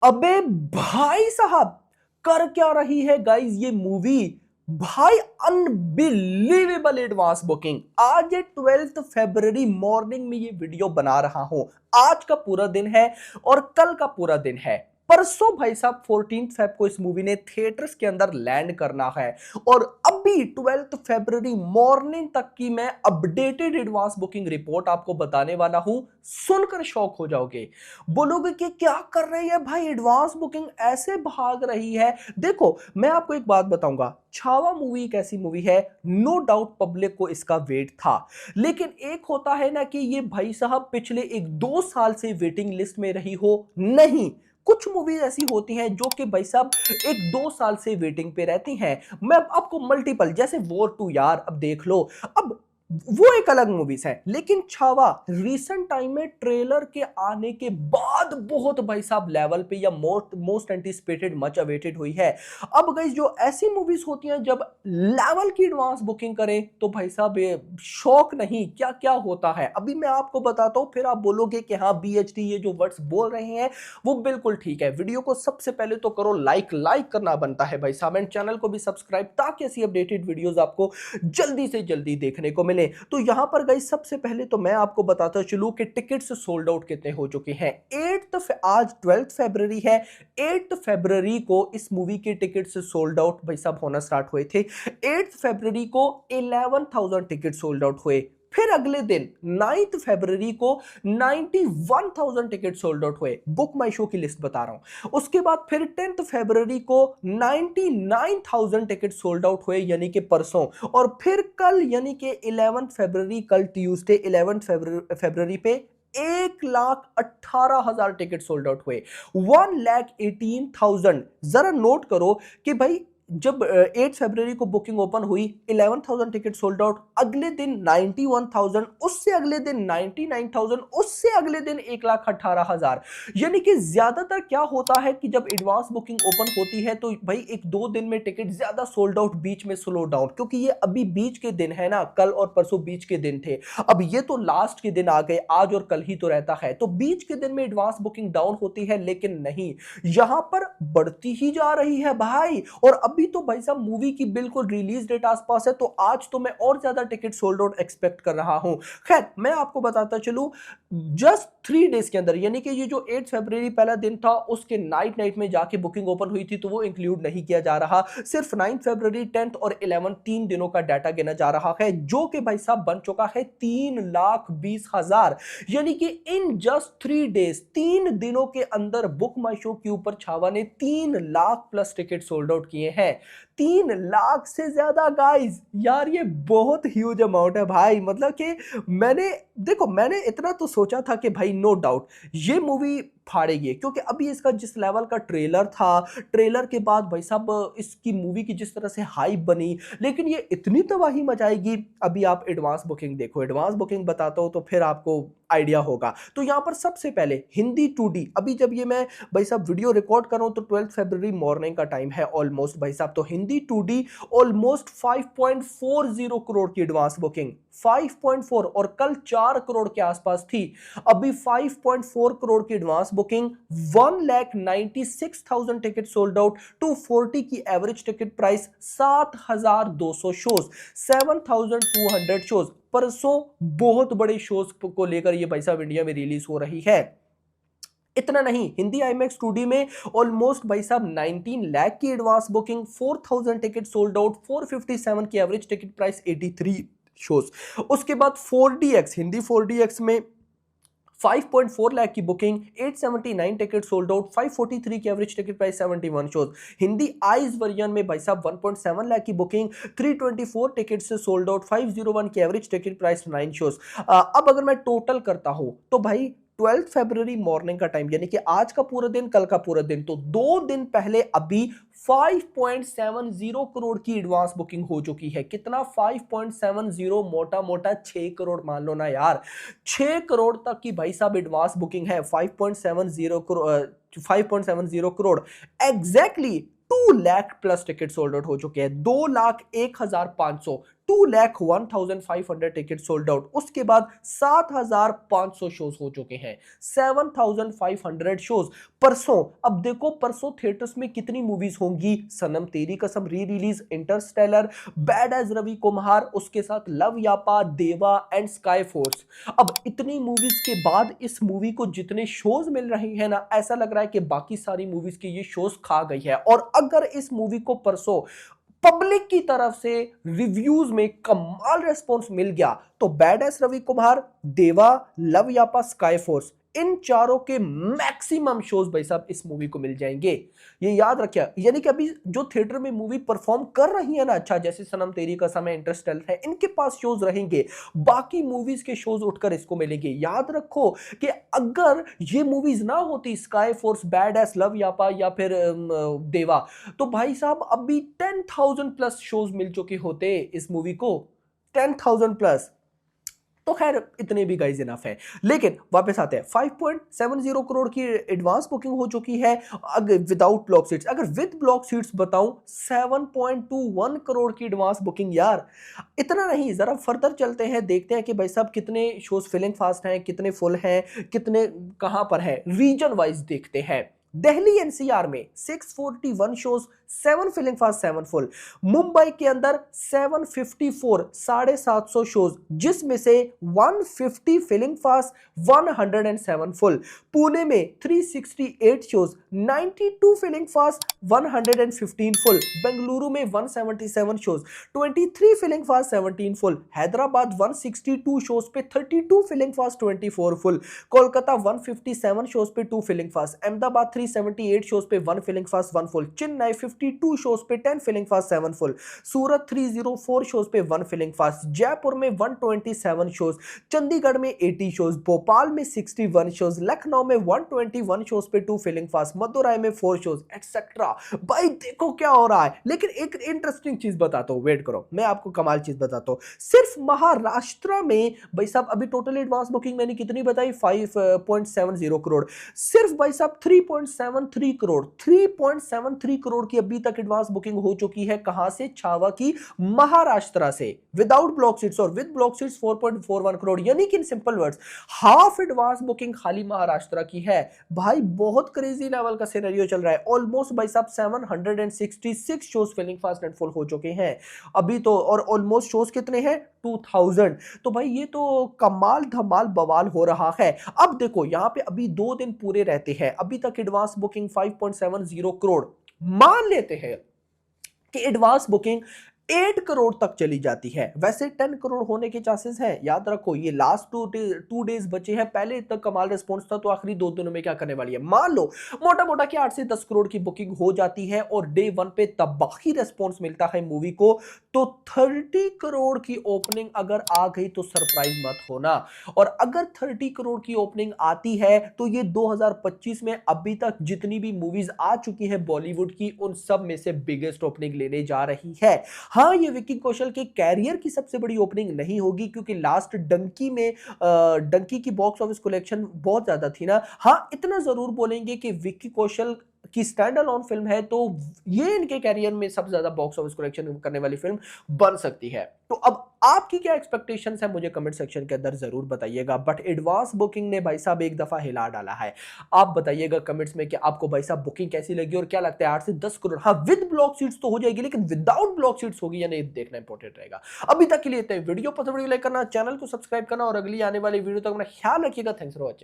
अबे भाई साहब, कर क्या रही है गाइस ये मूवी। भाई अनबिलीवेबल एडवांस बुकिंग। आज है 12 फरवरी मॉर्निंग में ये वीडियो बना रहा हूं। आज का पूरा दिन है और कल का पूरा दिन है। परसों भाई साहब 14 फेब को इस मूवी ने थिएटर्स के अंदर लैंड करना है और अभी 12 फरवरी मॉर्निंग तक की मैं अपडेटेड एडवांस बुकिंग रिपोर्ट आपको बताने वाला हूं। सुनकर शॉक हो जाओगे, बोलोगे कि क्या कर रही है भाई, एडवांस बुकिंग ऐसे भाग रही है। देखो मैं आपको एक बात बताऊंगा, छावा मूवी एक ऐसी मूवी है, नो डाउट पब्लिक को इसका वेट था। लेकिन एक होता है ना कि ये भाई साहब पिछले 1-2 साल से वेटिंग लिस्ट में रही हो, नहीं कुछ मूवीज ऐसी होती हैं जो कि भाई साहब 1-2 साल से वेटिंग पे रहती हैं। मैं आपको मल्टीपल, जैसे वॉर 2 यार, अब देख लो। अब वो एक अलग मूवीज है, लेकिन छावा रिसेंट टाइम में ट्रेलर के आने के बाद बहुत भाई साहब लेवल पे या मोस्ट एंटिसिपेटेड मच अवेटेड हुई है। अब गाइस जो ऐसी मूवीज होती हैं जब लेवल की एडवांस बुकिंग करें तो भाई साहब ये शौक नहीं, क्या क्या होता है अभी मैं आपको बताता हूं, फिर आप बोलोगे कि हाँ बीएचडी ये जो वर्ड्स बोल रहे हैं वो बिल्कुल ठीक है। वीडियो को सबसे पहले तो करो लाइक, लाइक करना बनता है भाई साहब, एंड चैनल को भी सब्सक्राइब ताकि ऐसी अपडेटेड वीडियोस आपको जल्दी से जल्दी देखने को मिले। तो यहां पर गाइस सबसे पहले तो मैं आपको बताता चलूं कि टिकट्स सोल्ड आउट कितने हो चुके हैं। आज 12 फरवरी है, 8 फरवरी को इस मूवी के टिकट्स सोल्ड आउट भाई साहब होना स्टार्ट हुए थे। 8 फरवरी को 11,000 टिकट सोल्ड आउट हुए। फिर अगले दिन 9 फरवरी को 91,000 टिकट सोल्ड आउट हुए। बुक माई शो की लिस्ट बता रहा हूं। उसके बाद फिर 10 फरवरी को 99,000 टिकट सोल्ड आउट हुए, यानी कि परसों। और फिर कल यानी कि 11 फरवरी, कल ट्यूसडे 11 फरवरी पे 1,18,000 टिकट सोल्ड आउट हुए। 1,18,000। जरा नोट करो कि भाई जब 8 फरवरी को बुकिंग ओपन हुई 11,000 टिकट सोल्ड आउट, अगले दिन 91,000, उससे अगले दिन 99,000, उससे अगले दिन 1,18,000। यानी कि ज्यादातर क्या होता है कि जब एडवांस बुकिंग ओपन होती है तो भाई 1-2 दिन में टिकट ज्यादा सोल्ड आउट, बीच में स्लो डाउन, क्योंकि ये अभी बीच के दिन है ना, कल और परसों बीच के दिन थे। अब ये तो लास्ट के दिन आ गए, आज और कल ही तो रहता है, तो बीच के दिन में एडवांस बुकिंग डाउन होती है, लेकिन नहीं, यहां पर बढ़ती ही जा रही है भाई। और अभी तो भाई साहब मूवी की बिल्कुल रिलीज डेट आसपास है, तो आज तो मैं और ज्यादा टिकट सोल्ड आउट एक्सपेक्ट कर रहा हूं। खैर मैं आपको बताता चलूं, जस्ट 3 डेज के अंदर, यानी कि ये जो 8 फरवरी पहला दिन था उसके नाइट में जाके बुकिंग ओपन हुई थी, तो वो इंक्लूड नहीं किया जा रहा। सिर्फ 9 फरवरी, 10th और 11 3 दिनों का डाटा गिना जा रहा है, जो कि भाई साहब बन चुका है 3,20,000। यानी कि इन जस्ट 3 डेज, 3 दिनों के अंदर बुक माई शो के ऊपर छावा ने 3 lakh plus ticket sold out किए हैं। 3 लाख से ज्यादा गाइस, यार ये बहुत ह्यूज अमाउंट है भाई। मतलब कि मैंने इतना तो सोचा था कि भाई नो डाउट ये मूवी फाड़ेगी, क्योंकि अभी इसका जिस लेवल का ट्रेलर था, ट्रेलर के बाद भाई साहब इसकी मूवी की जिस तरह से हाइप बनी, लेकिन ये इतनी तबाही मचाएगी। अभी आप एडवांस बुकिंग देखो, एडवांस बुकिंग बताता हूं तो फिर आपको आइडिया होगा। तो यहां पर सबसे पहले हिंदी 2D, अभी जब ये मैं भाई साहब वीडियो रिकॉर्ड कर रहा हूं तो 12 फरवरी मॉर्निंग का टाइम है ऑलमोस्ट भाई साहब, तो हिंदी 2D ऑलमोस्ट 5.40 करोड़ की एडवांस बुकिंग, 5.4, और कल 4 करोड़ के आसपास थी। अभी 5.4 करोड़ की advance booking, 1,96,000 ticket sold out, 240 की average ticket price, 7,200 shows, 7,200 shows. परसों बहुत बड़े शोज को लेकर ये भाई साहब इंडिया में रिलीज हो रही है। इतना नहीं, हिंदी आईमैक्स 2D में ऑलमोस्ट भाई साहब 19 लाख की advance booking, 4,000 ticket sold out, 457 की एवरेज टिकट प्राइस, 83 शोज। उसके बाद 4DX, हिंदी 4DX में 5.4 लाख की बुकिंग, 879 टिकट सोल्ड आउट, 543 की average ticket price, 71 shows. Hindi eyes version में भाई साहब 1.7 लाख की बुकिंग, 324 टिकट से सोल्ड आउट, 501 की एवरेज टिकट प्राइस, 9 शोज। अब अगर मैं टोटल करता हूं तो भाई 12 फरवरी मॉर्निंग का टाइम, यानी कि आज का पूरा दिन, कल का पूरा दिन, तो 2 दिन पहले अभी 5.70 करोड़ की एडवांस बुकिंग हो चुकी है। कितना? 5.70, मोटा मोटा 6 करोड़ मान लो ना यार, 6 करोड़ तक की भाई साहब एडवांस बुकिंग है। 5.70 crore, 5.70 crore exactly 2 lakh plus ticket sold out हो चुके हैं। 2,01,500, 2,01,500 टिकट सोल्ड आउट। उसके बाद 7,500 शोज हो चुके हैं, 7,500 शोज परसों। अब देखो परसों थिएटर्स में कितनी मूवीज होंगी, सनम Teri Kasam re release, Interstellar, Badass Ravi Kumar, उसके साथ लव यापा, देवा एंड स्काई फोर्स। अब इतनी मूवीज के बाद इस मूवी को जितने शोज मिल रहे हैं ना, ऐसा लग रहा है कि बाकी सारी मूवीज के ये शोज खा गई है। और अगर इस मूवी को परसों पब्लिक की तरफ से रिव्यूज में कमाल रेस्पॉन्स मिल गया तो बैड एस रवि कुमार, देवा, लव यापा, स्काई फोर्स, इन चारों के मैक्सिमम शोज भाई साहब इस मूवी को मिल जाएंगे। ये याद रखिए, यानी कि अभी जो थिएटर में मूवी परफॉर्म कर रही है ना, अच्छा जैसे सनम तेरी कसम है, इंटरस्टेलर है, इनके पास शोज रहेंगे, बाकी मूवीज के शोज उठकर इसको मिलेंगे। याद रखो कि अगर ये मूवीज ना होती, Sky Force, badass, Loveyapa या फिर देवा, तो भाई साहब अभी 10,000 प्लस शोज मिल चुके होते इस मूवी को, 10,000 प्लस। तो खैर इतने भी गाइज इनफ है। लेकिन वापस आते हैं, 5.70 करोड़ की एडवांस बुकिंग हो चुकी है अगर विदाउट ब्लॉक सीट्स। अगर विद ब्लॉक सीट्स बताऊं 7.21 करोड़ की एडवांस बुकिंग। यार इतना नहीं, जरा फर्दर चलते हैं, देखते हैं कि भाई साहब कितने शोज फिलिंग फास्ट हैं, कितने फुल हैं, कितने कहां पर है, रीजन वाइज देखते हैं। दिल्ली एनसीआर में 641 shows, 7 filling fast, 7 full. Mumbai के अंदर 754, 750 शोज, जिसमें से 150 फिलिंग फास्ट, 107 फुल। पुणे में 368 shows, 92 filling fast, 115 full. Bengaluru में 177 shows, 23 filling fast, 17 full. Hyderabad 162 shows पे 32 filling fast, 24 full. Kolkata 157 shows पे 2 फिलिंग फास्ट। अहमदाबाद 378 शोज पे 1 filling fast, 1 full. Chennai 52 shows पे 10 filling fast, 7 full. Surat 304 shows पे 1 फिलिंग फास्ट। जयपुर में 127 शोज, चंडीगढ़ में 80 शोज, भोपाल में 61 शोज, लखनऊ में 121 शोज पे 2 फिलिंग फास्ट, मदुरई में 4 शोज, एक्सेट्रा। भाई देखो क्या हो रहा है। लेकिन एक इंटरेस्टिंग चीज बताता हूं, वेट करो, मैं आपको कमाल चीज बताता हूं। सिर्फ महाराष्ट्र में भाई साहब अभी टोटल एडवांस बुकिंग मैंने कितनी बताई, 5.70 करोड़। सिर्फ भाई साहब 3.73 करोड़, 3.73 करोड़ की अभी तक एडवांस बुकिंग हो चुकी है। कहां से? छावा की, महाराष्ट्र से, विदाउट ब्लॉक सीट्स। और विद ब्लॉक सीट्स 4.41 करोड़, यानी कि in simple words half advance booking खाली महाराष्ट्र की है। भाई बहुत क्रेजी लेवल का सिनेरियो चल रहा है। ऑलमोस्ट भाई साहब 766 shows filling fast and full हो चुके हैं अभी तो, और ऑलमोस्ट शोज कितने हैं, 2000। तो भाई ये तो कमाल धमाल बवाल हो रहा है। अब देखो यहां पे अभी 2 दिन पूरे रहते हैं, अभी तक एडवांस बुकिंग 5.70 करोड़। मान लेते हैं कि एडवांस बुकिंग 8 करोड़ तक चली जाती है, वैसे 10 करोड़ होने के चांसेस हैं। याद रखो ये लास्ट 2 डेज बचे हैं, पहले इतना कमाल रिस्पॉन्स था, तो आखिरी 2 दिनों में क्या करने वाली है। मान लो मोटा मोटा कि 8 से 10 करोड़ की बुकिंग हो जाती है और डे 1 पे तबाही रिस्पॉन्स मिलता है मूवी को, तो 30 करोड़ की ओपनिंग अगर आ गई तो सरप्राइज मत होना। और अगर 30 करोड़ की ओपनिंग आती है तो ये 2025 में अभी तक जितनी भी मूवीज आ चुकी है बॉलीवुड की, उन सब में से बिगेस्ट ओपनिंग लेने जा रही है। हाँ ये विक्की कौशल के कैरियर की सबसे बड़ी ओपनिंग नहीं होगी, क्योंकि लास्ट डंकी में डंकी की बॉक्स ऑफिस कलेक्शन बहुत ज्यादा थी ना। हाँ इतना जरूर बोलेंगे कि विक्की कौशल की स्टैंड अलोन फिल्म है, तो ये इनके कैरियर में सबसे ज्यादा बॉक्स ऑफिस कलेक्शन करने वाली फिल्म बन सकती है। तो अब आपकी क्या एक्सपेक्टेशंस है मुझे कमेंट सेक्शन के अंदर जरूर बताइएगा। बट एडवांस बुकिंग ने भाई साहब एक दफा हिला डाला है। आप बताइएगा कमेंट्स में कि आपको भाई साहब बुकिंग कैसी लगी और क्या लगता है 8 से 10 करोड़। हाँ विद ब्लॉक सीट्स तो हो जाएगी, लेकिन विदाउट ब्लॉक सीट्स होगी या नहीं देखना इंपॉर्टेंट रहेगा। अभी तक के लिए वीडियो पसंद लाइक करना, चैनल को सब्सक्राइब करना और अगली आने वाली वीडियो तक अपना ख्याल रखिएगा। Thanks for watching.